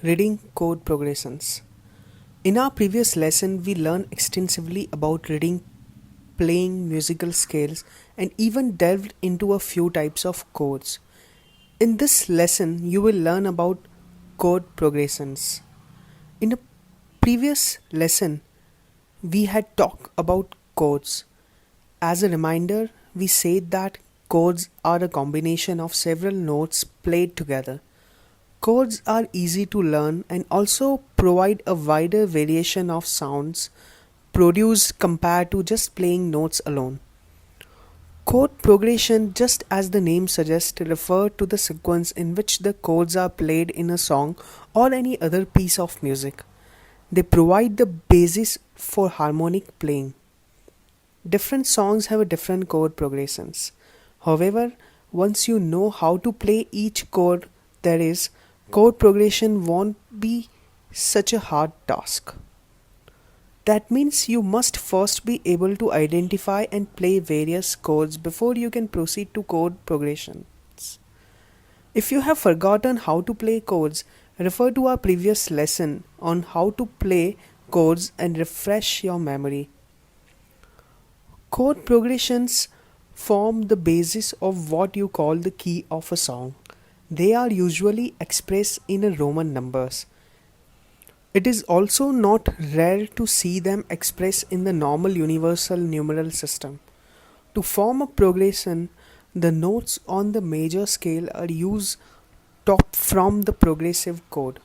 Reading chord progressions. In our previous lesson, we learned extensively about reading, playing musical scales, and even delved into a few types of chords. In this lesson, you will learn about chord progressions. In a previous lesson, we had talked about chords. As a reminder, we said that chords are a combination of several notes played together. Chords are easy to learn and also provide a wider variation of sounds produced compared to just playing notes alone. Chord progression, just as the name suggests, refer to the sequence in which the chords are played in a song or any other piece of music. They provide the basis for harmonic playing. Different songs have different chord progressions. However, once you know how to play each chord there is, chord progression won't be such a hard task. That means you must first be able to identify and play various chords before you can proceed to chord progressions. If you have forgotten how to play chords, refer to our previous lesson on how to play chords and refresh your memory. Chord progressions form the basis of what you call the key of a song. They are usually expressed in a Roman numbers. It is also not rare to see them expressed in the normal universal numeral system. To form a progression, the notes on the major scale are used top from the progressive chord.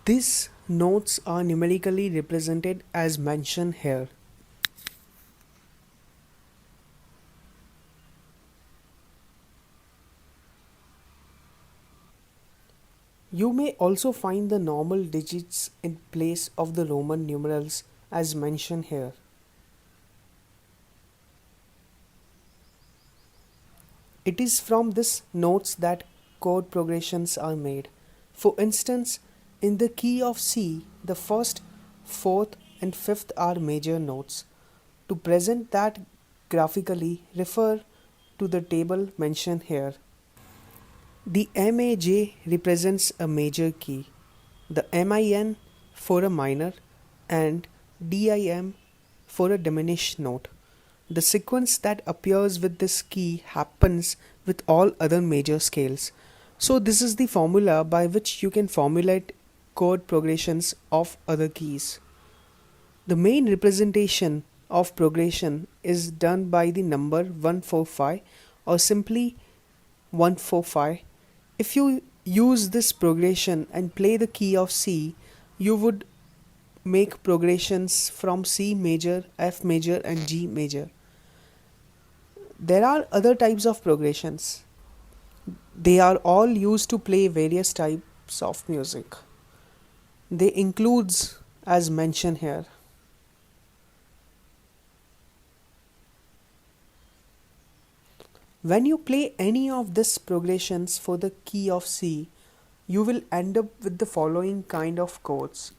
These notes are numerically represented as mentioned here. You may also find the normal digits in place of the Roman numerals as mentioned here. It is from this notes that chord progressions are made. For instance, in the key of C, the first, fourth, and fifth are major notes. To present that graphically, refer to the table mentioned here. The MAJ represents a major key, the MIN for a minor, and DIM for a diminished note. The sequence that appears with this key happens with all other major scales. So this is the formula by which you can formulate chord progressions of other keys. The main representation of progression is done by the number 145 or simply 145. If you use this progression and play the key of C, you would make progressions from C major, F major, and G major. There are other types of progressions. They are all used to play various types of music. They includes as mentioned here. When you play any of these progressions for the key of C, you will end up with the following kind of chords.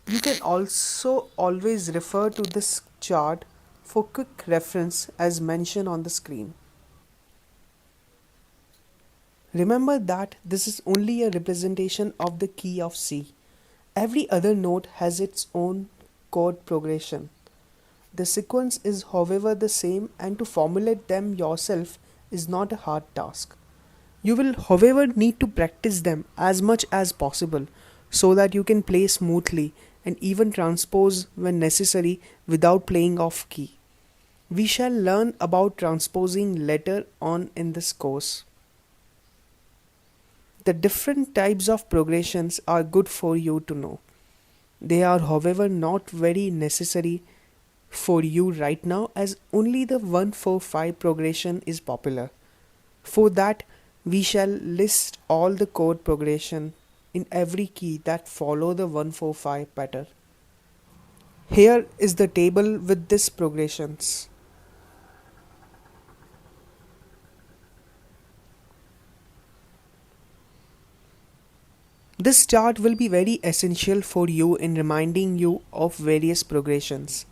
You can also always refer to this chart for quick reference as mentioned on the screen. Remember that this is only a representation of the key of C. Every other note has its own chord progression. The sequence is however the same, and to formulate them yourself is not a hard task. You will however need to practice them as much as possible so that you can play smoothly and even transpose when necessary without playing off key. We shall learn about transposing later on in this course. The different types of progressions are good for you to know. They are however not very necessary for you right now, as only the 145 progression is popular. For that, we shall list all the chord progression in every key that follow the 145 pattern. Here is the table with these progressions. This chart will be very essential for you in reminding you of various progressions.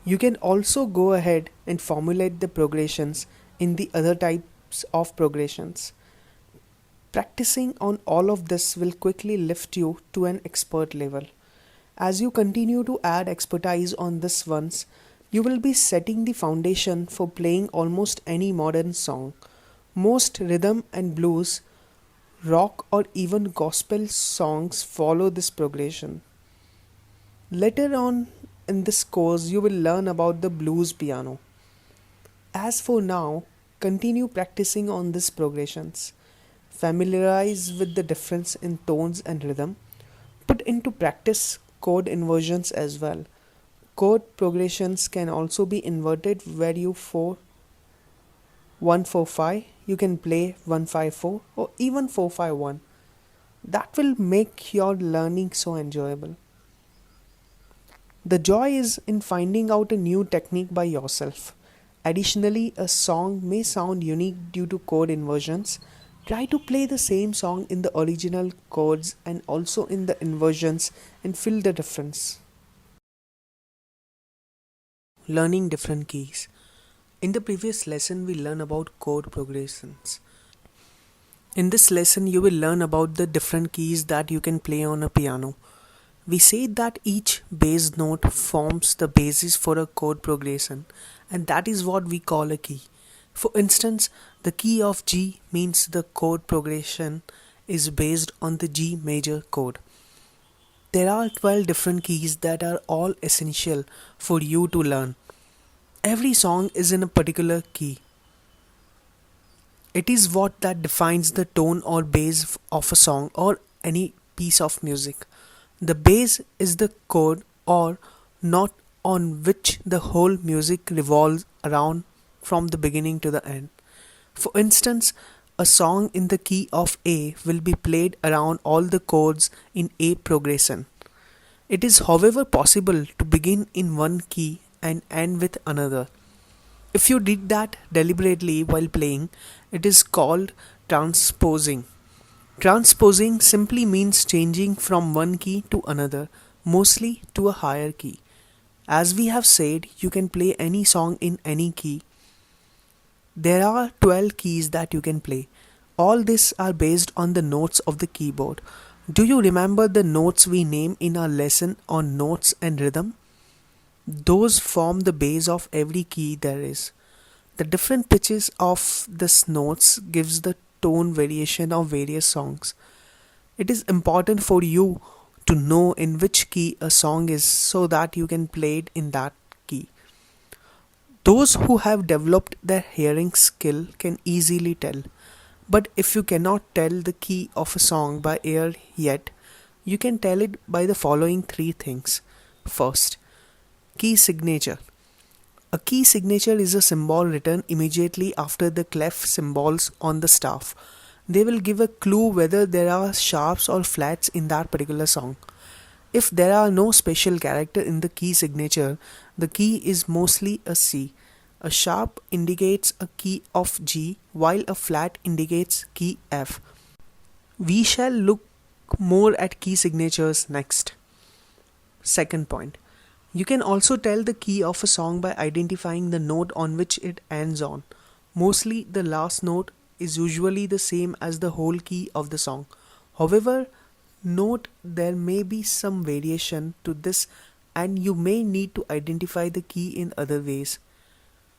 You can also go ahead and formulate the progressions in the other types of progressions. Practicing on all of this will quickly lift you to an expert level. As you continue to add expertise on this once, you will be setting the foundation for playing almost any modern song. Most rhythm and blues, rock, or even gospel songs follow this progression. Later on in this course, you will learn about the blues piano. As for now, continue practicing on these progressions. Familiarize with the difference in tones and rhythm. Put into practice chord inversions as well. Chord progressions can also be inverted where you 4-1-4-5, you can play 1-5-4 or even 4-5-1. That will make your learning so enjoyable. The joy is in finding out a new technique by yourself. Additionally, a song may sound unique due to chord inversions. Try to play the same song in the original chords and also in the inversions and feel the difference. Learning different keys. In the previous lesson, we learned about chord progressions. In this lesson, you will learn about the different keys that you can play on a piano. We said that each bass note forms the basis for a chord progression, and that is what we call a key. For instance, the key of G means the chord progression is based on the G major chord. There are 12 different keys that are all essential for you to learn. Every song is in a particular key. It is what that defines the tone or bass of a song or any piece of music. The bass is the chord or note on which the whole music revolves around from the beginning to the end. For instance, a song in the key of A will be played around all the chords in A progression. It is, however, possible to begin in one key and end with another. If you did that deliberately while playing, it is called transposing. Transposing simply means changing from one key to another, mostly to a higher key. As we have said, you can play any song in any key. There are 12 keys that you can play. All these are based on the notes of the keyboard. Do you remember the notes we named in our lesson on notes and rhythm? Those form the base of every key there is. The different pitches of these notes gives the tone variation of various songs. It is important for you to know in which key a song is so that you can play it in that key. Those who have developed their hearing skill can easily tell. But if you cannot tell the key of a song by ear yet, you can tell it by the following three things. First, key signature. A key signature is a symbol written immediately after the clef symbols on the staff. They will give a clue whether there are sharps or flats in that particular song. If there are no special character in the key signature, the key is mostly a C. A sharp indicates a key of G, while a flat indicates key F. We shall look more at key signatures next. Second point. You can also tell the key of a song by identifying the note on which it ends on. Mostly the last note is usually the same as the whole key of the song. However, note there may be some variation to this and you may need to identify the key in other ways.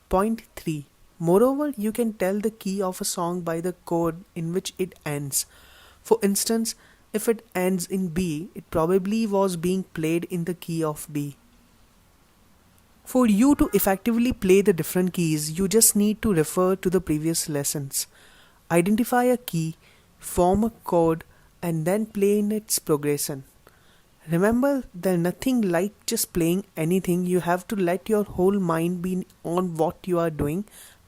Point 3. Moreover, you can tell the key of a song by the chord in which it ends. For instance, if it ends in B, it probably was being played in the key of B. For you to effectively play the different keys, you just need to refer to the previous lessons. Identify a key, form a chord, and then play in its progression. Remember, there's nothing like just playing anything. You have to let your whole mind be on what you are doing,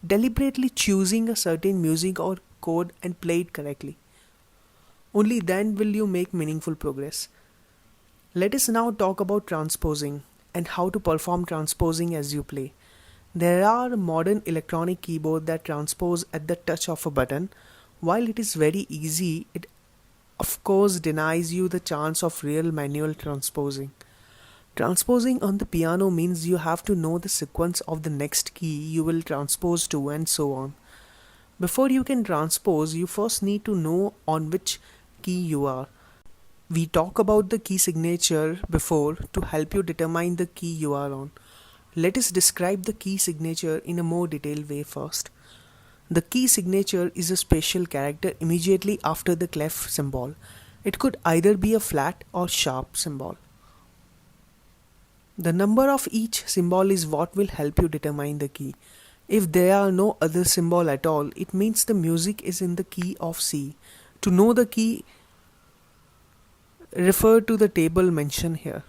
deliberately choosing a certain music or chord and play it correctly. Only then will you make meaningful progress. Let us now talk about transposing and how to perform transposing as you play. There are modern electronic keyboards that transpose at the touch of a button. While it is very easy, it of course denies you the chance of real manual transposing. Transposing on the piano means you have to know the sequence of the next key you will transpose to and so on. Before you can transpose, you first need to know on which key you are. We talked about the key signature before to help you determine the key you are on. Let us describe the key signature in a more detailed way first. The key signature is a special character immediately after the clef symbol. It could either be a flat or sharp symbol. The number of each symbol is what will help you determine the key. If there are no other symbol at all, it means the music is in the key of C. To know the key, refer to the table mentioned here.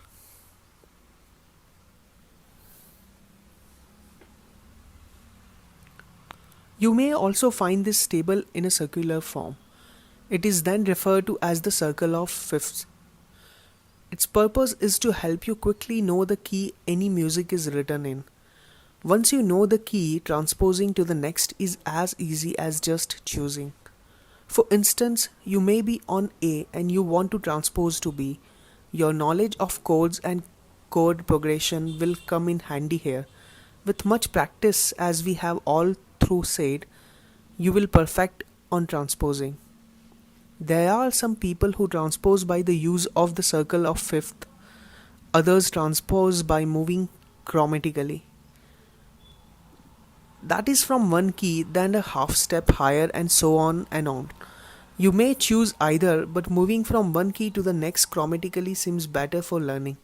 You may also find this table in a circular form. It is then referred to as the circle of fifths. Its purpose is to help you quickly know the key any music is written in. Once you know the key, transposing to the next is as easy as just choosing. For instance, you may be on A and you want to transpose to B. Your knowledge of chords and chord progression will come in handy here. With much practice, as we have all through said, you will perfect on transposing. There are some people who transpose by the use of the circle of fifth, others transpose by moving chromatically. That is from one key, then a half step higher, and so on and on. You may choose either, but moving from one key to the next chromatically seems better for learning.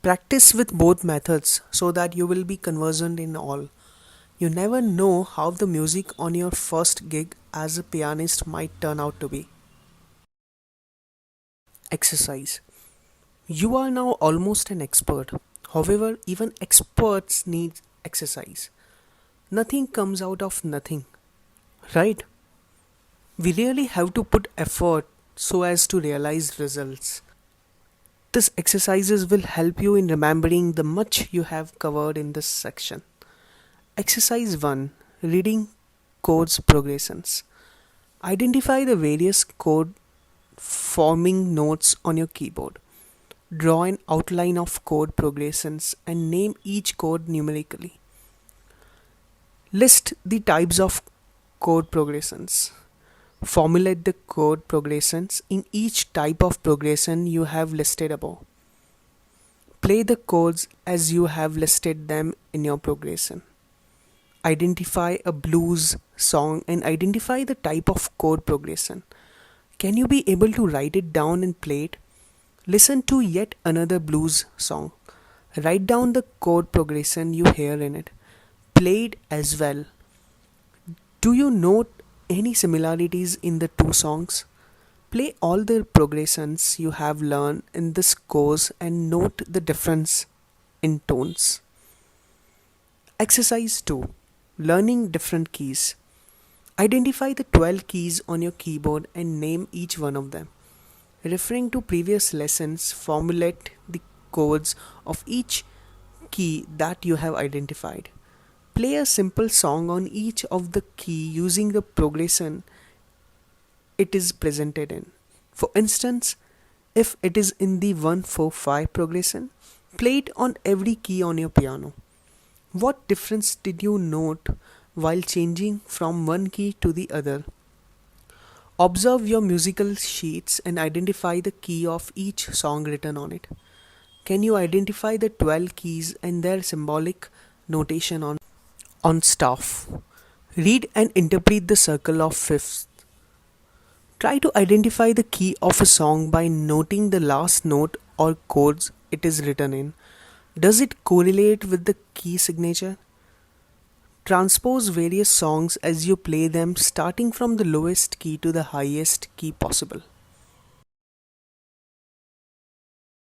Practice with both methods so that you will be conversant in all. You never know how the music on your first gig as a pianist might turn out to be. Exercise. You are now almost an expert. However, even experts need exercise. Nothing comes out of nothing, right? We really have to put effort so as to realize results. These exercises will help you in remembering the much you have covered in this section. Exercise 1. Reading chords progressions. Identify the various chord forming notes on your keyboard. Draw an outline of chord progressions and name each chord numerically. List the types of chord progressions. Formulate the chord progressions in each type of progression you have listed above. Play the chords as you have listed them in your progression. Identify a blues song and identify the type of chord progression. Can you be able to write it down and play it? Listen to yet another blues song. Write down the chord progression you hear in it. Play it as well. Do you note any similarities in the two songs? Play all the progressions you have learned in this course and note the difference in tones. Exercise 2. Learning different keys. Identify the 12 keys on your keyboard and name each one of them. Referring to previous lessons, formulate the chords of each key that you have identified. Play a simple song on each of the key using the progression it is presented in. For instance, if it is in the 1-4-5 progression, play it on every key on your piano. What difference did you note while changing from one key to the other? Observe your musical sheets and identify the key of each song written on it. Can you identify the 12 keys and their symbolic notation on staff? Read and interpret the circle of fifths. Try to identify the key of a song by noting the last note or chords it is written in. Does it correlate with the key signature? Transpose various songs as you play them, starting from the lowest key to the highest key possible.